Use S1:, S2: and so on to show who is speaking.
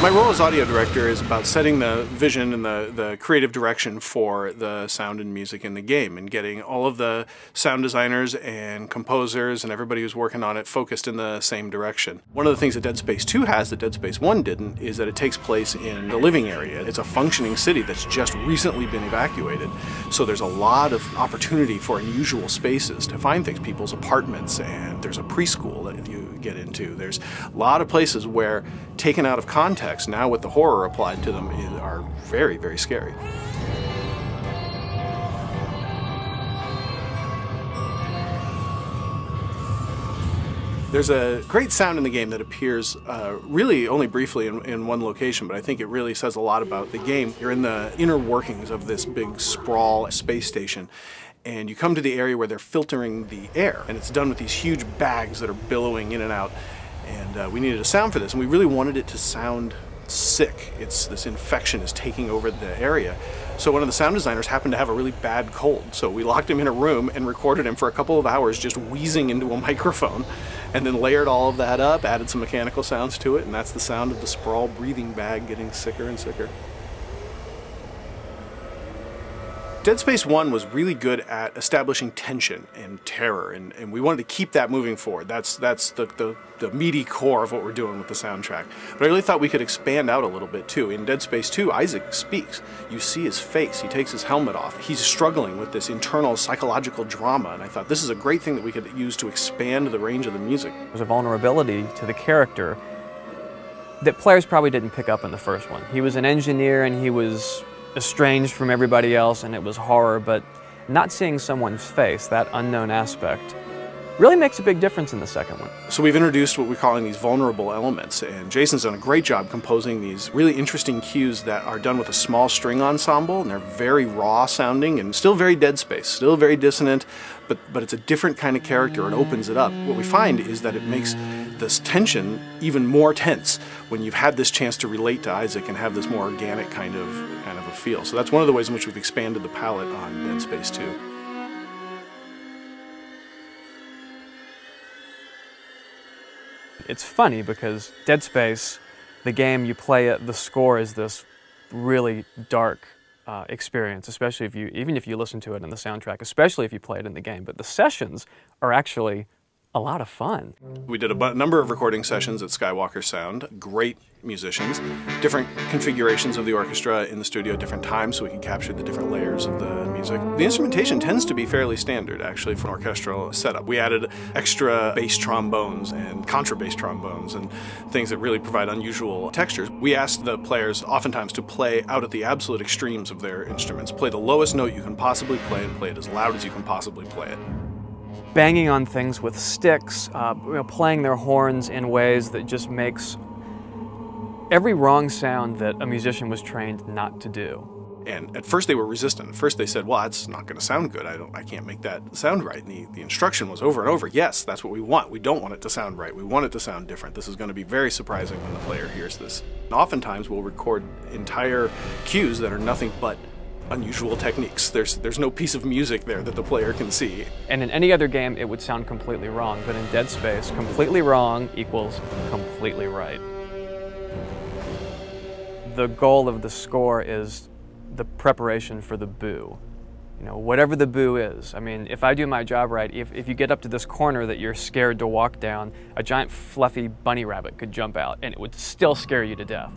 S1: My role as audio director is about setting the vision and the creative direction for the sound and music in the game, and getting all of the sound designers and composers and everybody who's working on it focused in the same direction. One of the things that Dead Space 2 has that Dead Space 1 didn't is that it takes place in the living area. It's a functioning city that's just recently been evacuated, so there's a lot of opportunity for unusual spaces to find things, people's apartments, and there's a preschool that you get into. There's a lot of places where, taken out of context, now with the horror applied to them, are very, very scary. There's a great sound in the game that appears really only briefly in one location, but I think it really says a lot about the game. You're in the inner workings of this big sprawl space station, and you come to the area where they're filtering the air, and it's done with these huge bags that are billowing in and out. And we needed a sound for this, and we really wanted it to sound sick. This infection is taking over the area. So one of the sound designers happened to have a really bad cold, so we locked him in a room and recorded him for a couple of hours just wheezing into a microphone, and then layered all of that up, added some mechanical sounds to it, and that's the sound of the sprawl breathing bag getting sicker and sicker. Dead Space 1 was really good at establishing tension and terror, and we wanted to keep that moving forward. That's the meaty core of what we're doing with the soundtrack. But I really thought we could expand out a little bit too. In Dead Space 2, Isaac speaks. You see his face. He takes his helmet off. He's struggling with this internal psychological drama, and I thought this is a great thing that we could use to expand the range of the music.
S2: There's a vulnerability to the character that players probably didn't pick up in the first one. He was an engineer, and he was estranged from everybody else, and it was horror, but not seeing someone's face, that unknown aspect, really makes a big difference in the second one.
S1: So we've introduced what we're calling these vulnerable elements, and Jason's done a great job composing these really interesting cues that are done with a small string ensemble, and they're very raw sounding and still very Dead Space, still very dissonant, but it's a different kind of character. It opens it up. What we find is that it makes this tension even more tense when you've had this chance to relate to Isaac and have this more organic kind of a feel. So that's one of the ways in which we've expanded the palette on Dead Space 2.
S2: It's funny because Dead Space, the game, you play it, the score is this really dark experience, especially even if you listen to it in the soundtrack, especially if you play it in the game. But the sessions are actually a lot of fun.
S1: We did a number of recording sessions at Skywalker Sound. Great musicians, different configurations of the orchestra in the studio at different times so we could capture the different layers of the music. The instrumentation tends to be fairly standard, actually, for an orchestral setup. We added extra bass trombones and contrabass trombones and things that really provide unusual textures. We asked the players oftentimes to play out at the absolute extremes of their instruments. Play the lowest note you can possibly play and play it as loud as you can possibly play it.
S2: Banging on things with sticks, playing their horns in ways that just makes every wrong sound that a musician was trained not to do.
S1: And at first they were resistant. At first they said, well, that's not going to sound good. I can't make that sound right. And the instruction was over and over, yes, that's what we want. We don't want it to sound right. We want it to sound different. This is going to be very surprising when the player hears this. And oftentimes we'll record entire cues that are nothing but unusual techniques. There's no piece of music there that the player can see.
S2: And in any other game, it would sound completely wrong. But in Dead Space, completely wrong equals completely right. The goal of the score is the preparation for the boo. You know, whatever the boo is. I mean, if I do my job right, if you get up to this corner that you're scared to walk down, a giant fluffy bunny rabbit could jump out and it would still scare you to death.